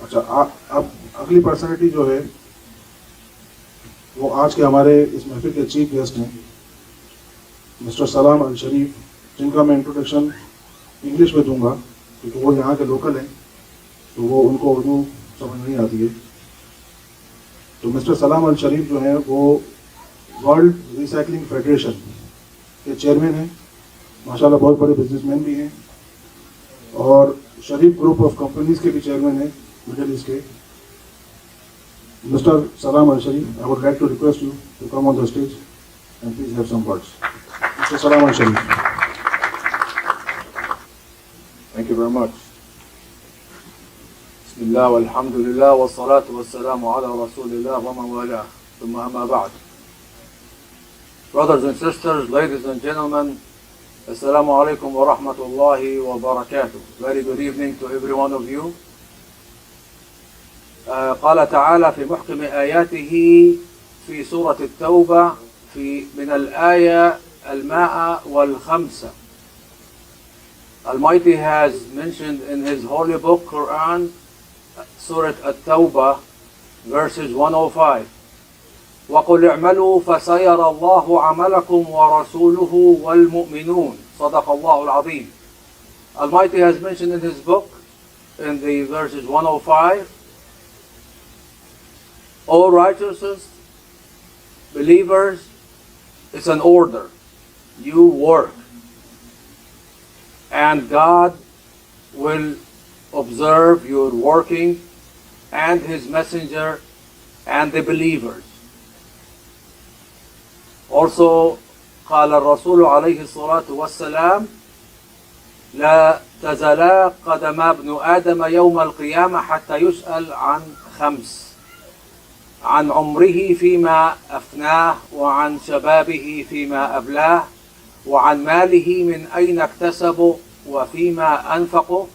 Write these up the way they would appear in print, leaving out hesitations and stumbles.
अच्छा, अब अगली पर्सनैलिटी जो है वो आज के हमारे इस महफिल के चीफ गेस्ट हैं मिस्टर सलाम अल शरीफ, जिनका मैं इंट्रोडक्शन इंग्लिश में दूंगा क्योंकि वो यहाँ के लोकल हैं, तो वो उनको उर्दू समझ नहीं आती है। तो मिस्टर सलाम अल शरीफ जो हैं वो वर्ल्ड रिसाइकलिंग फेडरेशन के चेयरमैन हैं, माशाल्लाह बहुत बड़े बिजनेसमैन भी हैं, और शरीफ ग्रुप ऑफ कंपनीज के भी चेयरमैन हैं मिडिल ईस्ट के। Mister Salam Al Sharif, I would like to request you to come on the stage and please have some words. Mister Salam Al Sharif. Thank you very much. Bismillah walhamdulillah wassalatu wassalamu ala rasulillah wa man wala. Thumma amma ba'd. Brothers and sisters, ladies and gentlemen, assalamu alaikum wa rahmatullahi wa barakatuh. Very good evening to every one of you. قال تعالى في محكم آياته في سورة التوبة من الآية 105. Almighty has mentioned in His holy book Quran, Surah At-Tawbah, verses 105. وَقُلْ اعْمَلُوا فَسَيَرَ اللَّهُ عَمَلَكُمْ وَرَسُولُهُ وَالْمُؤْمِنُونَ صدق الله العظيم. Almighty has mentioned in His book, in the verses 105, O righteous believers, it's an order. You work. And God will observe your working, and His messenger and the believers. Also, قال الرسول عليه الصلاة والسلام لا تزال قدم ابن آدم يوم القيامة حتى يسأل عن 5: عن عمره فيما أفناه، وعن شبابه فيما أبلاه، وعن ماله من أين اكتسبه وفيما أنفقه،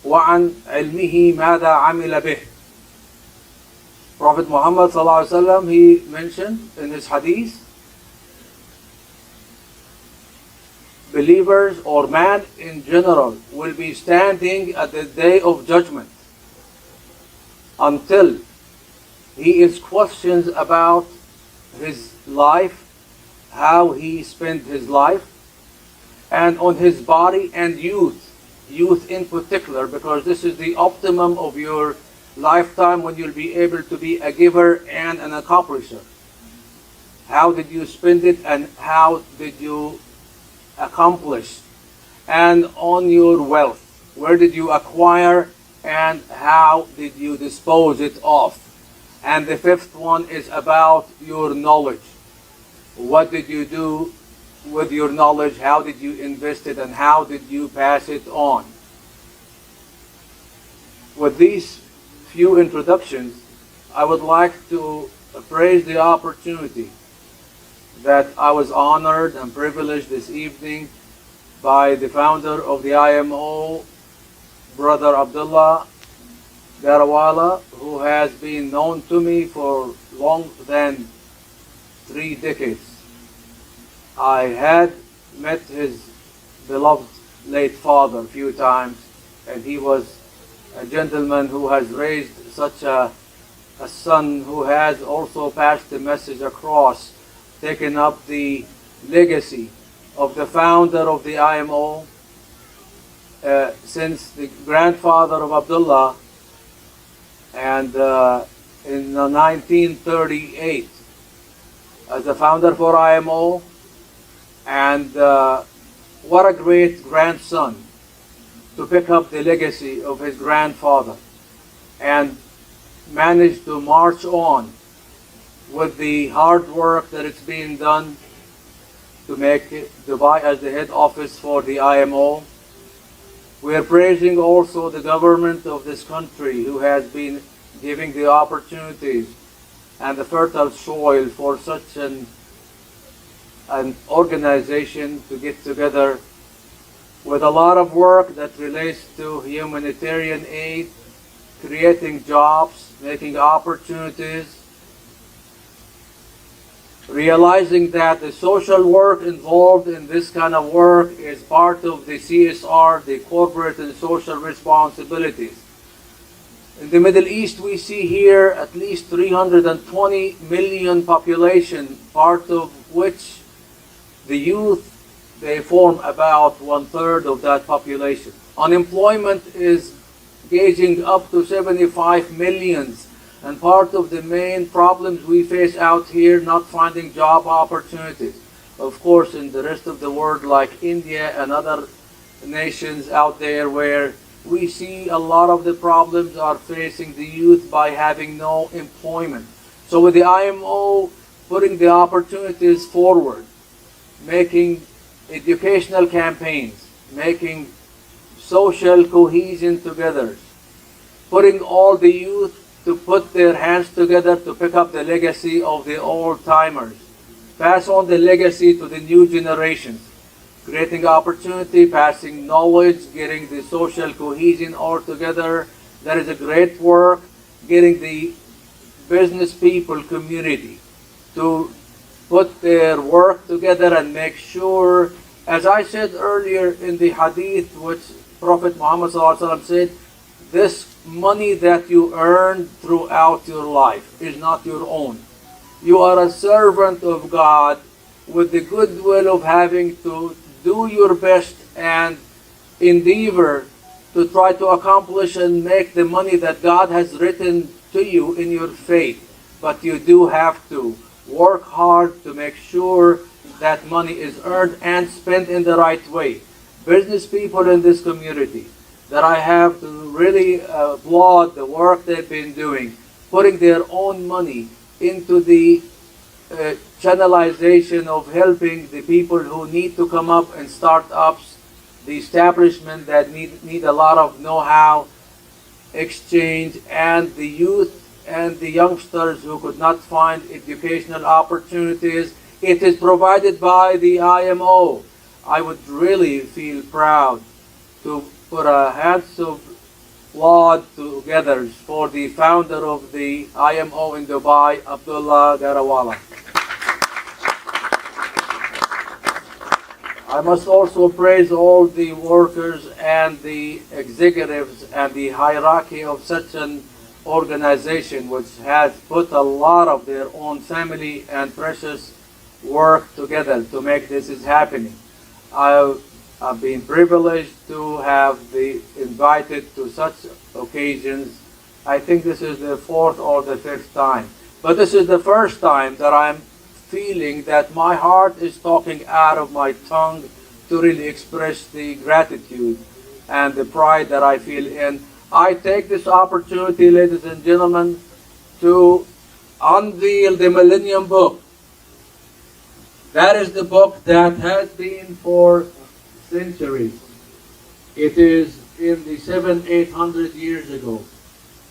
وعن علمه ماذا عمل به. Prophet Muhammad sallallahu alaihi wasallam, he mentioned in his hadith, believers or man in general will be standing at the day of judgment until he is questioned about his life, how he spent his life, and on his body and youth in particular, because this is the optimum of your lifetime when you'll be able to be a giver and an accomplisher. How did you spend it and how did you accomplish? And on your wealth, where did you acquire and how did you dispose it of? And the 5th one is about your knowledge. What did you do with your knowledge? How did you invest it and how did you pass it on? With these few introductions, I would like to praise the opportunity that I was honored and privileged this evening by the founder of the IMO, Brother Abdullah Garawala, who has been known to me for long than 3 decades. I had met his beloved late father a few times, and he was a gentleman who has raised such a son who has also passed the message across, taken up the legacy of the founder of the IMO since the grandfather of Abdullah, and in 1938 as the founder for IMO, and what a great grandson to pick up the legacy of his grandfather and manage to march on with the hard work that it's being done to make Dubai as the head office for the IMO. We are praising also the government of this country who has been giving the opportunities and the fertile soil for such an organization to get together with a lot of work that relates to humanitarian aid, creating jobs, making opportunities, realizing that the social work involved in this kind of work is part of the CSR, the corporate and social responsibilities. In the Middle East, we see here at least 320 million population, part of which the youth, they form about 1/3 of that population. Unemployment is gauging up to 75 millions, and part of the main problems we face out here, not finding job opportunities. Of course, in the rest of the world, like India and other nations out there, where we see a lot of the problems are facing the youth by having no employment. So with the IMO putting the opportunities forward, making educational campaigns, making social cohesion together, putting all the youth to put their hands together to pick up the legacy of the old timers, pass on the legacy to the new generations, creating opportunity, passing knowledge, getting the social cohesion all together. That is a great work, getting the business people community to put their work together and make sure, as I said earlier in the hadith, which Prophet Muhammad ﷺ said, this money that you earn throughout your life is not your own. You are a servant of God with the goodwill of having to do your best and endeavor to try to accomplish and make the money that God has written to you in your faith. But you do have to work hard to make sure that money is earned and spent in the right way. Business people in this community that I have to really applaud the work they've been doing, putting their own money into the channelization of helping the people who need to come up and start ups, the establishment that need a lot of know-how exchange, and the youth and the youngsters who could not find educational opportunities. It is provided by the IMO. I would really feel proud to put a hands of applaud together for the founder of the IMO in Dubai, Abdullah Garawala. I must also praise all the workers and the executives and the hierarchy of such an organization, which has put a lot of their own family and precious work together to make this is happening. I've been privileged to have been invited to such occasions. I think this is the 4th or the 5th time. But this is the first time that I'm feeling that my heart is talking out of my tongue to really express the gratitude and the pride that I feel in. I take this opportunity, ladies and gentlemen, to unveil the Millennium Book. That is the book that has been for centuries. It is in the 700-800 years ago.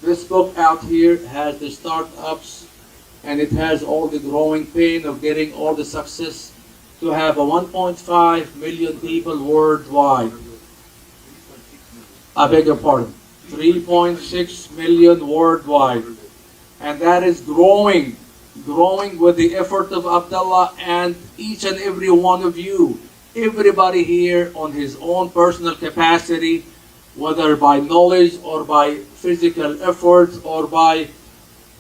This book out here has the startups, and it has all the growing pain of getting all the success to have a 1.5 million people worldwide. I beg your pardon. 3.6 million worldwide. And that is growing with the effort of Abdullah and each and every one of you. Everybody here on his own personal capacity, whether by knowledge or by physical efforts or by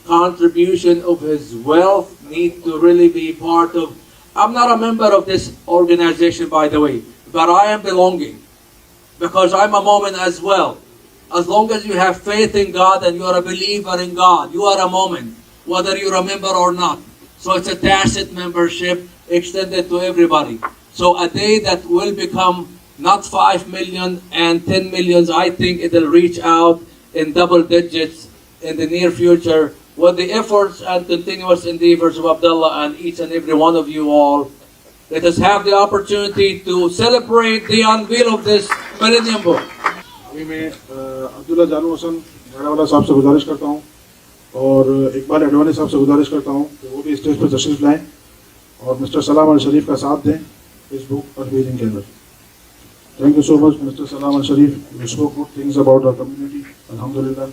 contribution of his wealth, need to really be part of. I'm not a member of this organization, by the way, but I am belonging because I'm a Mormon as well. As long as you have faith in God and you are a believer in God, you are a Mormon, whether you're a member or not. So it's a tacit membership extended to everybody. So a day that will become not 5 million and 10 millions, I think it'll reach out in double digits in the near future with the efforts and continuous endeavors of Abdullah and each and every one of you all. Let us have the opportunity to celebrate the unveil of this Millennium Book. अभी मैं अब्दुल्ला जानू हसन गाड़ावाला साहब से गुजारिश करता हूँ और इकबाल अडवानी साहब से गुजारिश करता हूँ कि वो भी स्टेज पर तशरीफ लाएं और मिस्टर सलाम अल शरीफ का साथ दें इस बुक अनवीलिंग के अंदर. Thank you so much, Mr. Salam Al Sharif. You spoke good things about our community. Alhamdulillah.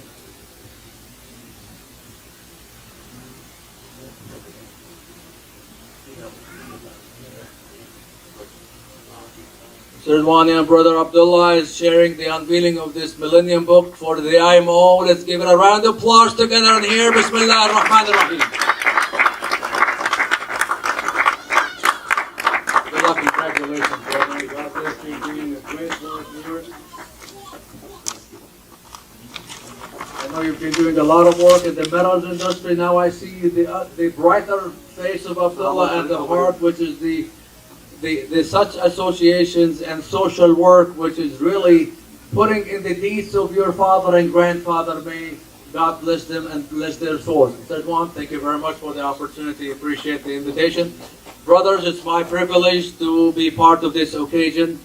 Sirwani and Brother Abdullah is sharing the unveiling of this Millennium Book for the IMO. Let's give it a round of applause together and here. Bismillah ar-Rahman ar-Rahim. Good luck and congratulations, brother. God bless you doing a great work here. I know you've been doing a lot of work in the metals industry. Now I see the brighter face of Abdullah and the heart, which is the such associations and social work, which is really putting in the deeds of your father and grandfather. May God bless them and bless their souls. Sirwan, thank you very much for the opportunity. Appreciate the invitation. Brothers, it's my privilege to be part of this occasion.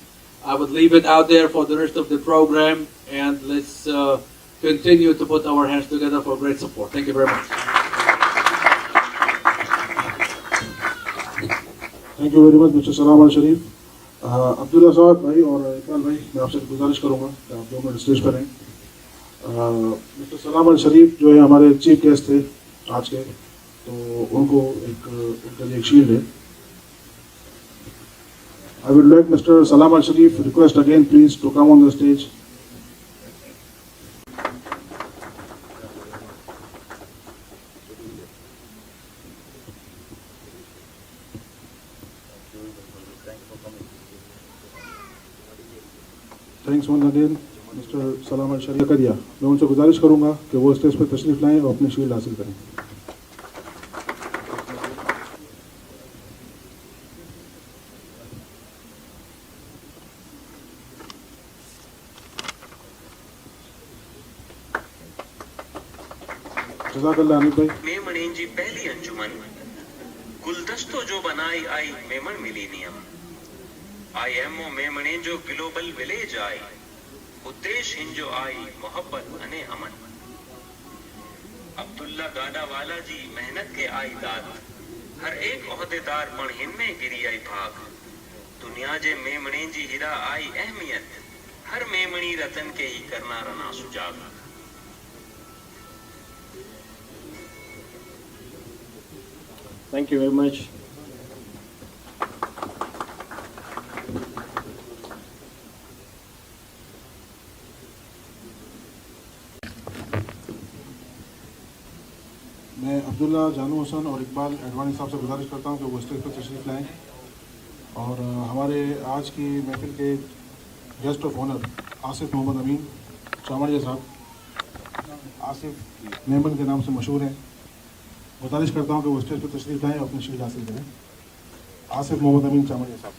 I would leave it out there for the rest of the program, and let's continue to put our hands together for great support. Thank you very much. Thank you very much mister Salam Al शरीफ। अब्दुल्ला साहब भाई और इकबाल भाई, मैं आपसे गुजारिश करूंगा कि आप 2 मिनट स्टेज पर रहें। मिस्टर सलाम अल शरीफ जो है हमारे चीफ गेस्ट थे आज के, तो उनको उनका एक शील्ड है। आई would like mister Salam Al Sharif request again please to come on the stage. Thanks one again mister Salam Al शरीफ करिया। मैं उनसे गुजारिश करूंगा कि वो स्टेज पर तशरीफ लाएं और अपनी शील्ड हासिल करें। जज़ाकल्लाह अनीफ भाई। मेमणें जी पहली अंजुमन गुलदस्तो जो बनाई आई मेमण मिलीनियम IMO मेमणें जो ग्लोबल विलेज आई उद्देश्य हिंजो आई मोहब्बत अने अमन। अब्दुल्ला गाडा वाला जी मेहनत के आई दात हर एक ओहदेदार पण हिनमें गिरी आई भाग। दुनिया जे मेमणें जी हिरा आई अहमियत हर मेमणी रतन के ही करना रना सुजाग। Thank you very much. मैं अब्दुल्ला जानू हुसैन और इकबाल एडवानी साहब से गुजारिश करता हूं कि वो स्टेज पर तशरीफ़ लाएं और हमारे आज की महफिल के guest of honour Asif Mohammad Amin Chamadia साहब, आसिफ मेमन के नाम से मशहूर हैं। गुजारिश करता हूं कि वो स्टेज पर तशरीफ़ लाएं और अपनी शील्ड हासिल करें। आसिफ मोहम्मद अमीन चामड़िया साहब।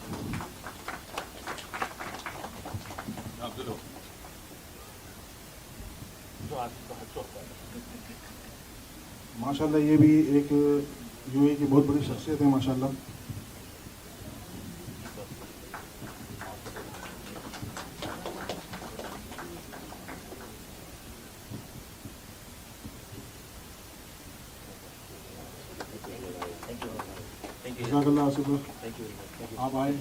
माशाल्लाह ये भी एक UAE की बहुत बड़ी शख्सियत है माशाल्लाह। जज़ाकल्लाह आसिफ, आप आए।